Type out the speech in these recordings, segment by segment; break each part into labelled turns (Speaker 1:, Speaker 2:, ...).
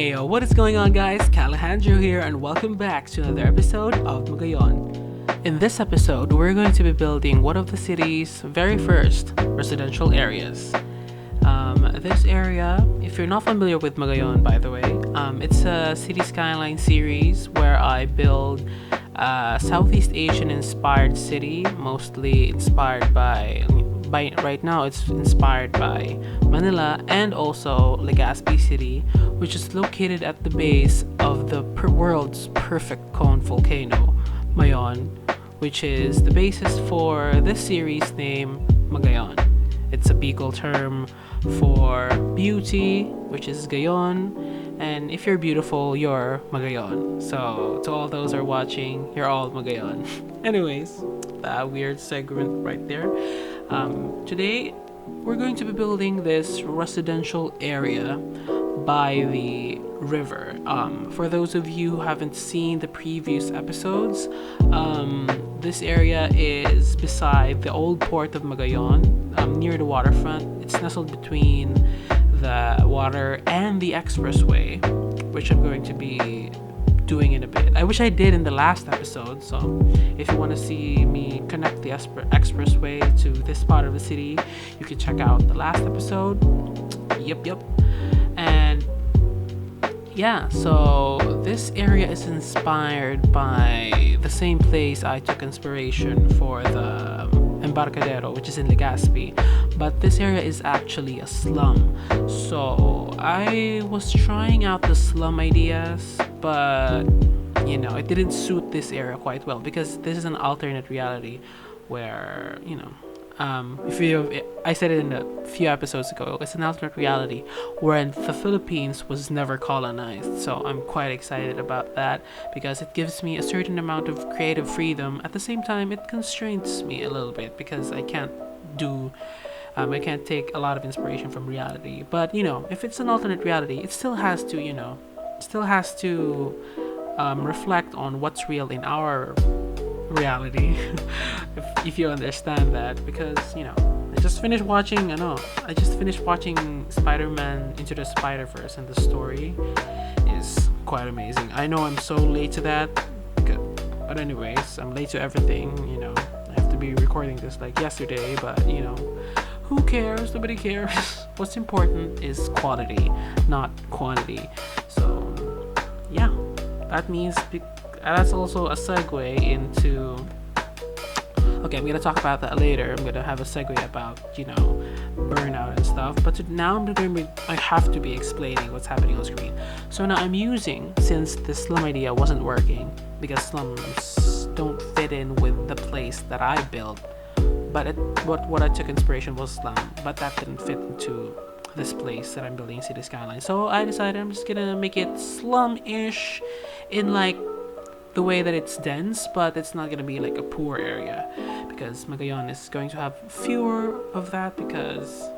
Speaker 1: Hey, what is going on, guys? Alejandro here, and welcome back to another episode of Magayon. In this episode, we're going to be building one of the city's very first residential areas. This area, if you're not familiar with Magayon, by the way, it's a Cities Skylines Series where I build a Southeast Asian inspired city, mostly inspired by right now it's inspired by Manila and also Legazpi City, which is located at the base of the world's perfect cone volcano, Mayon, which is the basis for this series name Magayon. It's a Bicol term for beauty, which is gayon, and if you're beautiful, you're Magayon. So to all those who are watching, you're all Magayon. Anyways, that weird segment right there. Today, we're going to be building this residential area by the river. For those of you who haven't seen the previous episodes, this area is beside the old port of Magayon, near the waterfront. It's nestled between the water and the expressway, which I'm going to be doing in a bit. I wish I did in the last episode, so if you want to see me connect the expressway to this part of the city, you can check out the last episode. Yep. And yeah, so this area is inspired by the same place I took inspiration for the Embarcadero, which is in Legazpi, but this area is actually a slum. So I was trying out the slum ideas, but it didn't suit this area quite well because this is an alternate reality where I said it in a few episodes ago, it's an alternate reality where the Philippines was never colonized. So I'm quite excited about that because it gives me a certain amount of creative freedom. At the same time, it constrains me a little bit because I can't take a lot of inspiration from reality. But if it's an alternate reality, it still has to reflect on what's real in our reality. if you understand that, because I just finished watching Spider-Man Into the Spider-Verse, and the story is quite amazing. I know I'm so late to that, but anyways, I'm late to everything. I have to be recording this like yesterday, but who cares? Nobody cares. What's important is quality, not quantity. So yeah, that means that's also a segue into. Okay, I'm gonna talk about that later. I'm gonna have a segue about burnout and stuff. But now I have to be explaining what's happening on screen. So now I'm using, since the slum idea wasn't working because slums don't fit in with the place that I built. But what I took inspiration was slum, but that didn't fit into this place that I'm building, City Skylines. So I decided I'm just gonna make it slum-ish in like the way that it's dense, but it's not gonna be like a poor area because Magayon is going to have fewer of that because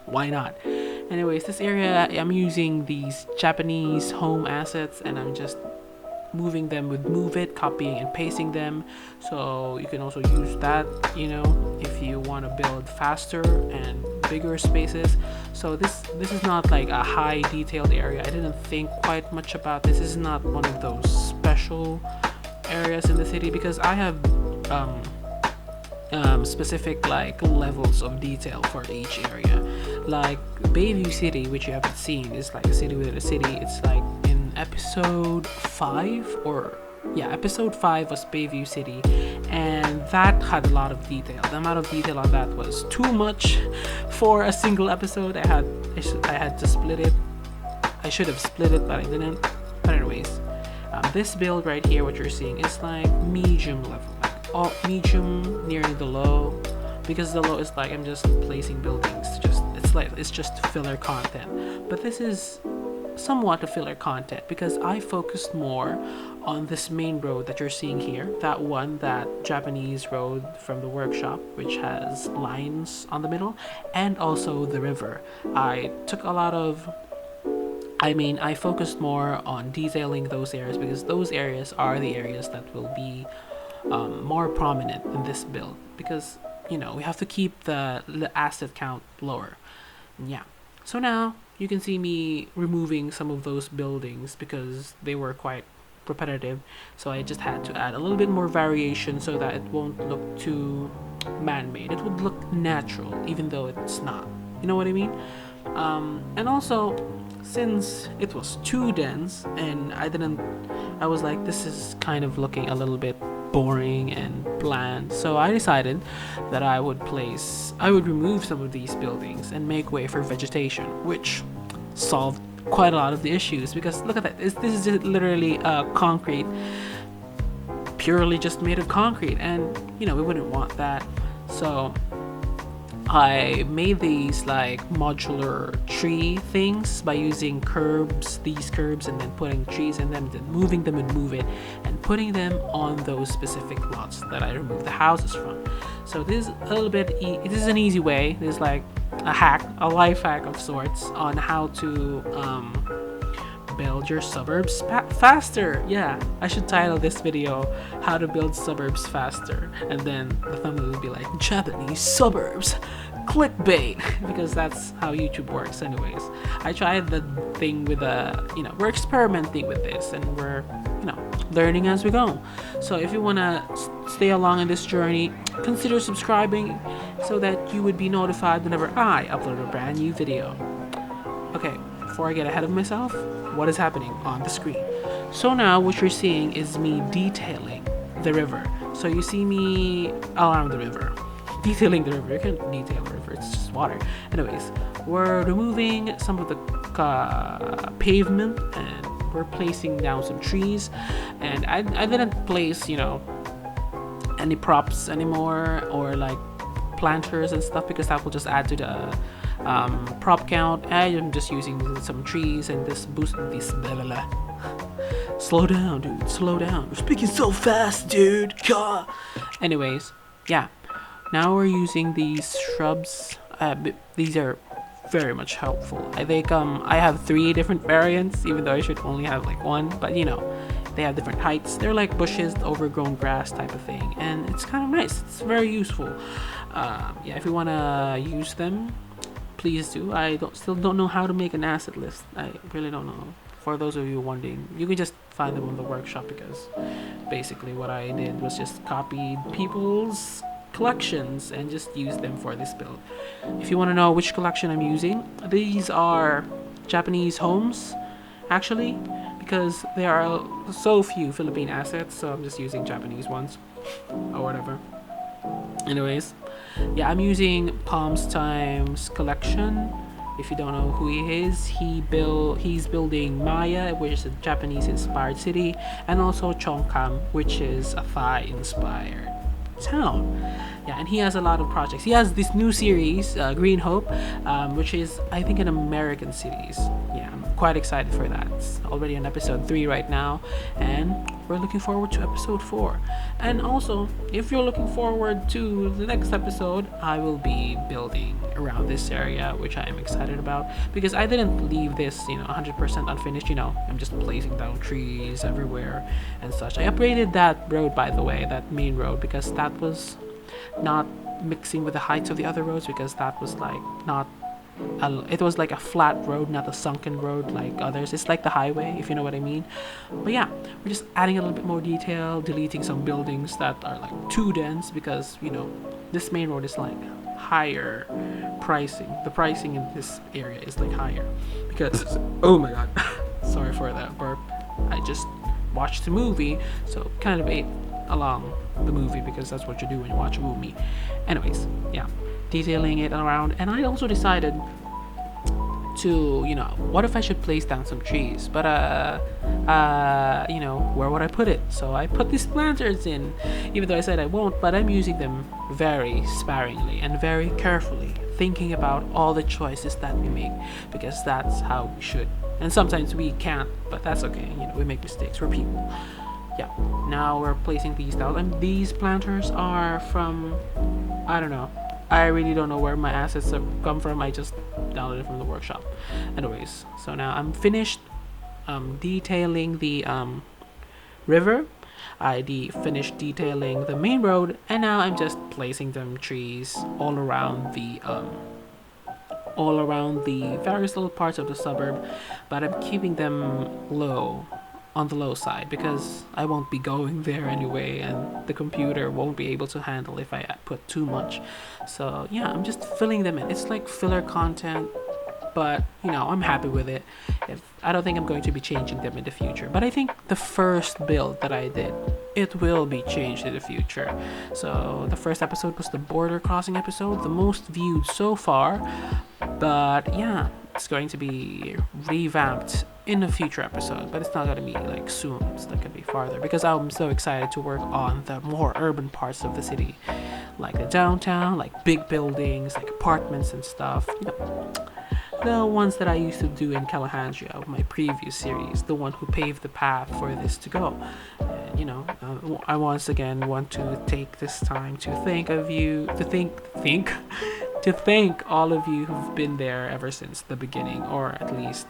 Speaker 1: why not? Anyways, this area I'm using these Japanese home assets and I'm just moving them with Move It, copying and pasting them. So you can also use that, if you want to build faster and bigger spaces. So this is not like a high detailed area. I didn't think quite much about this. This is not one of those special areas in the city because I have specific like levels of detail for each area. Like Bayview City, which you haven't seen, is like a city within a city. It's like in episode 5 episode 5 was Bayview City, and that had a lot of detail. The amount of detail on that was too much for a single episode. I had to split it. I should have split it, but I didn't. But anyways, this build right here, what you're seeing, is like medium level, like medium nearing the low, because the low is like I'm just placing buildings. It's just filler content. But this is somewhat a filler content because I focused more on this main road that you're seeing here, that Japanese road from the workshop, which has lines on the middle, and also the river. I focused more on detailing those areas because those areas are the areas that will be more prominent in this build because we have to keep the asset count lower. Yeah. So now you can see me removing some of those buildings because they were quite repetitive. So I just had to add a little bit more variation so that it won't look too man-made. It would look natural, even though it's not. You know what I mean? And also, since it was too dense, and I was like, this is kind of looking a little bit boring and bland. So I decided that I would remove some of these buildings and make way for vegetation, which solved quite a lot of the issues. Because look at that, this is just literally concrete, purely just made of concrete, and we wouldn't want that. So I made these like modular tree things by using these curbs, and then putting trees in them, then moving them and move it, and putting them on those specific lots that I removed the houses from. So this is a little bit, this is an easy way. This is like a life hack of sorts on how to build your suburbs faster. Yeah, I should title this video "How to Build Suburbs Faster," and then the thumbnail will be like "Japanese Suburbs clickbait," because that's how YouTube works. Anyways, I tried the thing with we're experimenting with this, and we're learning as we go. So if you want to stay along in this journey, consider subscribing so that you would be notified whenever I upload a brand new video. Okay, before I get ahead of myself, what is happening on the screen? So now what you're seeing is me detailing the river. So you see me around the river, detailing the river. You can't detail the river, it's just water. Anyways, we're removing some of the pavement, and we're placing down some trees. And I didn't place any props anymore, or like planters and stuff, because that will just add to the prop count. I'm just using some trees and this boost this blah, blah, blah. Slow down, dude, slow down, you're speaking so fast, dude. God. Anyways, yeah, now we're using these shrubs. These are very much helpful. I think I have 3 different variants, even though I should only have like 1, but they have different heights. They're like bushes, overgrown grass type of thing, and it's kind of nice. It's very useful. Yeah, if you want to use them, please do. I still don't know how to make an asset list. I really don't know. For those of you wondering, you can just find them on the workshop, because basically what I did was just copied people's collections and just use them for this build. If you want to know which collection I'm using, these are Japanese homes, actually, because there are so few Philippine assets, so I'm just using Japanese ones or whatever. Anyways, yeah, I'm using Palms Time's collection. If you don't know who he is, he's building Maya, which is a Japanese inspired city, and also Chongkam, which is a Thai inspired town. Yeah, and he has a lot of projects. He has this new series, Green Hope, which is, I think, an American cities. Yeah, I'm quite excited for that. It's already on episode 3 right now, and we're looking forward to episode 4. And also, if you're looking forward to the next episode, I will be building around this area, which I am excited about, because I didn't leave this 100% unfinished. I'm just placing down trees everywhere and such. I upgraded that road, by the way, that main road, because that was not mixing with the heights of the other roads, because that was like not it was like a flat road, not a sunken road like others. It's like the highway, if you know what I mean. But yeah, we're just adding a little bit more detail, deleting some buildings that are like too dense, because this main road is like higher pricing. The pricing in this area is like higher because oh my god, sorry for that burp. I just watched the movie, so kind of ate along the movie, because that's what you do when you watch a movie. Anyways, yeah, detailing it around. And I also decided to what if I should place down some trees, but where would I put it? So I put these planters in, even though I said I won't, but I'm using them very sparingly and very carefully, thinking about all the choices that we make, because that's how we should. And sometimes we can't, but that's okay. We make mistakes, we're people. Yeah, now we're placing these down, and these planters are from, I don't know, I really don't know where my assets have come from. I just downloaded it from the workshop. Anyways, so now I'm finished detailing the river. I finished detailing the main road, and now I'm just placing them trees all around the all around the various little parts of the suburb, but I'm keeping them on the low side, because I won't be going there anyway, and the computer won't be able to handle if I put too much. So yeah, I'm just filling them in. It's like filler content, but I'm happy with it. If I don't think I'm going to be changing them in the future, but I think the first build that I did, it will be changed in the future. So the first episode was the border crossing episode, the most viewed so far, but yeah, it's going to be revamped in a future episode, but it's not going to be like soon. It's not going to be farther, because I'm so excited to work on the more urban parts of the city, like the downtown, like big buildings, like apartments and stuff, the ones that I used to do in Calahandria, my previous series, the one who paved the path for this to go. And, I once again want to take this time to thank of you, to thank all of you who've been there ever since the beginning, or at least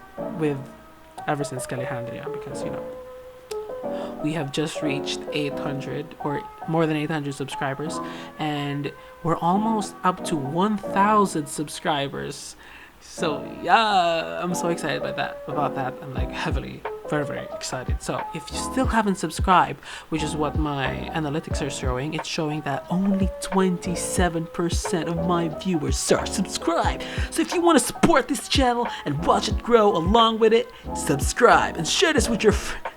Speaker 1: ever since Calahandria, because we have just reached 800, or more than 800 subscribers, and we're almost up to 1,000 subscribers. So yeah, I'm so excited about that. I'm like very, very excited. So if you still haven't subscribed, which is what my analytics are showing, it's showing that only 27% of my viewers are subscribed. So if you want to support this channel and watch it grow along with it, subscribe and share this with your friends.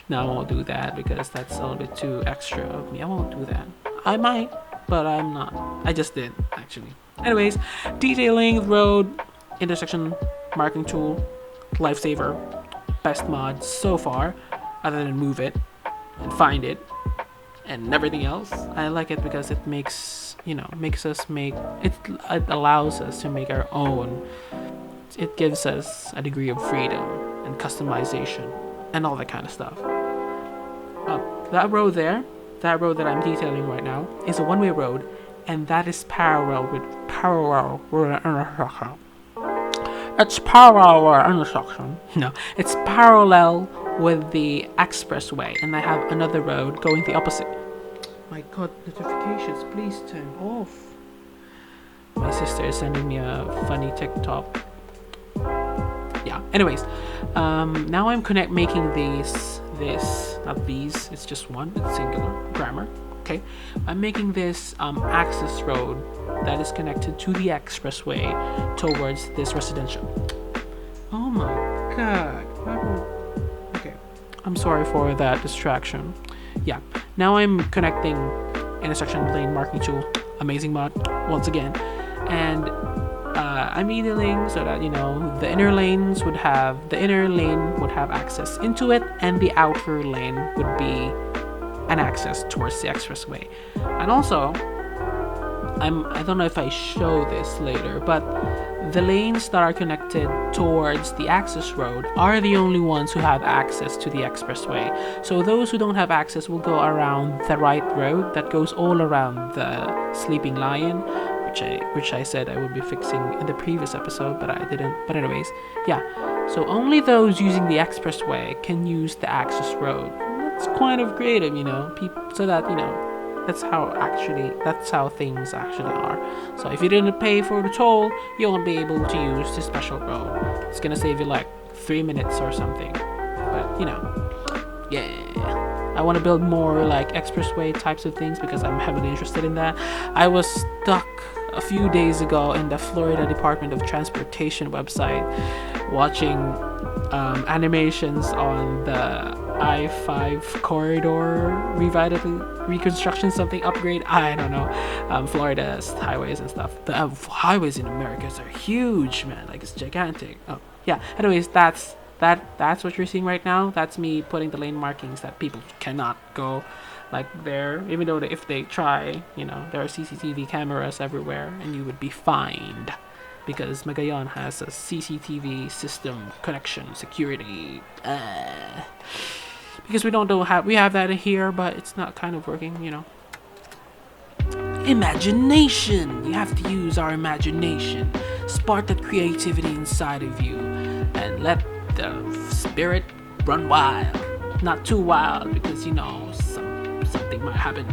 Speaker 1: No, I won't do that, because that's a little bit too extra of me. I won't do that. I might, but I'm not. I just did, actually. Anyways, detailing road intersection marking tool, lifesaver, best mod so far, other than move it and find it and everything else. I like it because it makes us make it. It allows us to make our own. It gives us a degree of freedom and customization and all that kind of stuff. That road that I'm detailing right now is a one-way road, and that is parallel. It's parallel intersection. No, it's parallel with the expressway, and I have another road going the opposite. My God, notifications! Please turn off. My sister is sending me a funny TikTok. Yeah. Anyways, now I'm making not these. It's just one. It's singular grammar. Okay, I'm making this access road that is connected to the expressway towards this residential. Oh my God. Okay, I'm sorry for that distraction. Yeah, now I'm connecting intersection lane marking tool, amazing mod once again, and I'm needling so that the inner lane would have access into it, and the outer lane would be an access towards the expressway. And also, I don't know if I show this later, but the lanes that are connected towards the access road are the only ones who have access to the expressway. So those who don't have access will go around the right road that goes all around the Sleeping Lion, which I said I would be fixing in the previous episode, but I didn't. But anyways, yeah. So only those using the expressway can use the access road. That's kind of creative, so that that's how things actually are. So if you didn't pay for the toll, you won't be able to use the special road. It's gonna save you like 3 minutes or something. But yeah, I want to build more like expressway types of things because I'm heavily interested in that. I was stuck a few days ago in the Florida Department of Transportation website watching animations on the I-5 corridor reconstruction, something upgrade. I don't know. Florida's highways and stuff. The highways in America are huge, man. Like, it's gigantic. Oh yeah. Anyways, that's what you're seeing right now. That's me putting the lane markings that people cannot go like there, even though if they try, there are CCTV cameras everywhere, and you would be fined because Magayon has a CCTV system connection security. Because we have that in here, but it's not kind of working, Imagination. You have to use our imagination, spark that creativity inside of you, and let the spirit run wild. Not too wild, because something might happen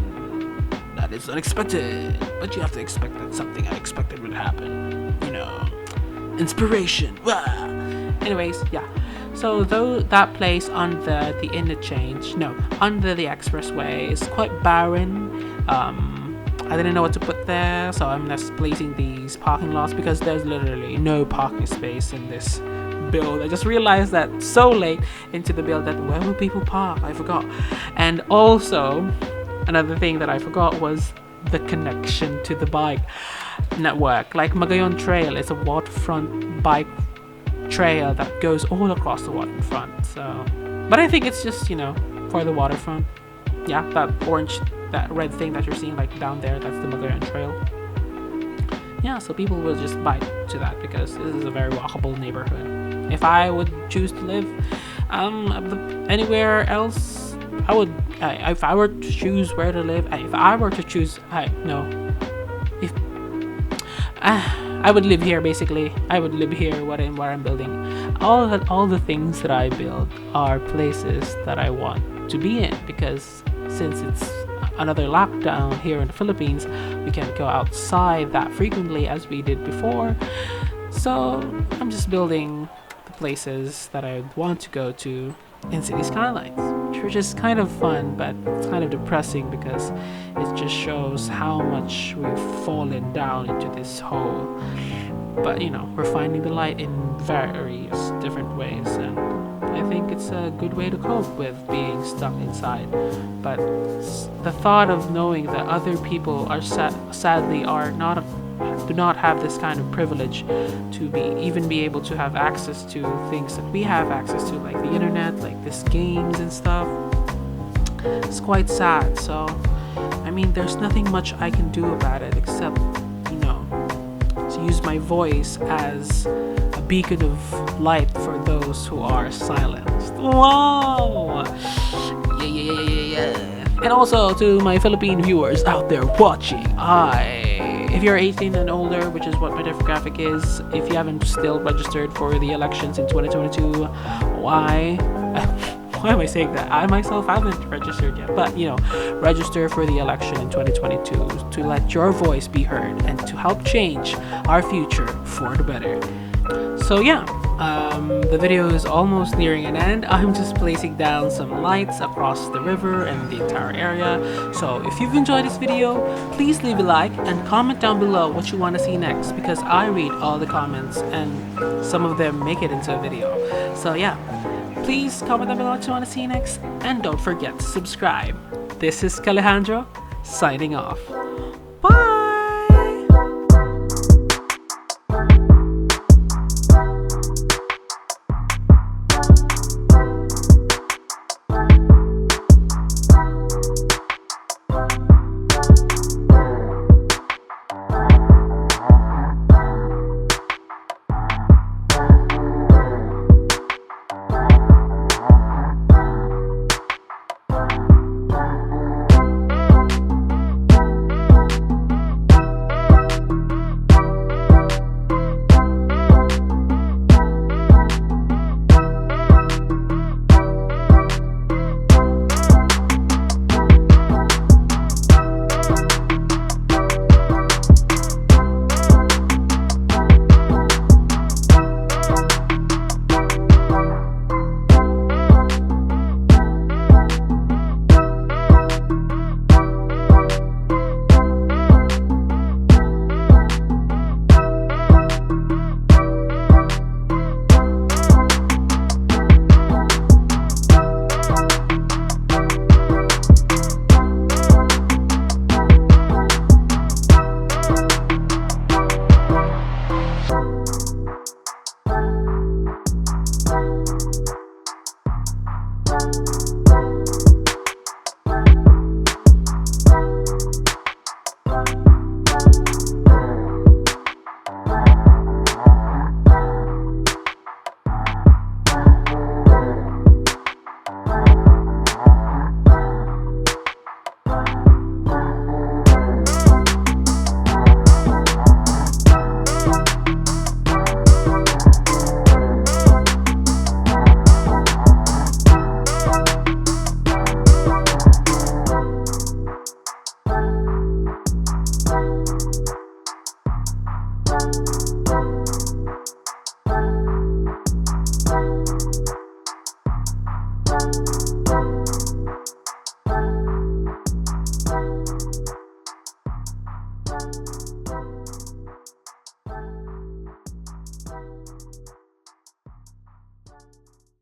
Speaker 1: that is unexpected, but you have to expect that something unexpected would happen. inspiration. Wah! Anyways, yeah. So though that place under the interchange, no, under the expressway is quite barren. I didn't know what to put there, so I'm just placing these parking lots because there's literally no parking space in this build. I just realized that so late into the build that where will people park? I forgot. And also, another thing that I forgot was the connection to the bike network. Like Magayon Trail is a waterfront bike trail that goes all across the waterfront. So, but I think it's just for the waterfront. Yeah, that red thing that you're seeing like down there, that's the Magayon Trail. Yeah, so people will just bike to that because this is a very walkable neighborhood. If I would choose to live anywhere else, I would. If I were to choose where to live, if I were to choose, if I would live here. Basically, I would live here. Where I'm building, all the things that I build are places that I want to be in, because since it's another lockdown here in the Philippines, we can't go outside that frequently as we did before. So I'm just building the places that I want to go to in City Skylines, which is kind of fun, but it's kind of depressing because it just shows how much we've fallen down into this hole. But we're finding the light in various different ways, and I think it's a good way to cope with being stuck inside. But the thought of knowing that other people are sadly do not have this kind of privilege to be able to have access to things that we have access to, like the internet, like this games and stuff, it's quite sad. So there's nothing much I can do about it except to use my voice as a beacon of light for those who are silenced. Wow! Yeah. And also to my Philippine viewers out there watching, if you're 18 and older, which is what my demographic is, if you haven't still registered for the elections in 2022, why am I saying that? I myself haven't registered yet, but register for the election in 2022 to let your voice be heard and to help change our future for the better. So yeah, the video is almost nearing an end. I'm just placing down some lights across the river and the entire area. So if you've enjoyed this video, please leave a like and comment down below what you want to see next, because I read all the comments and some of them make it into a video. So yeah, please comment down below what you want to see next, and don't forget to subscribe. This is Alejandro signing off.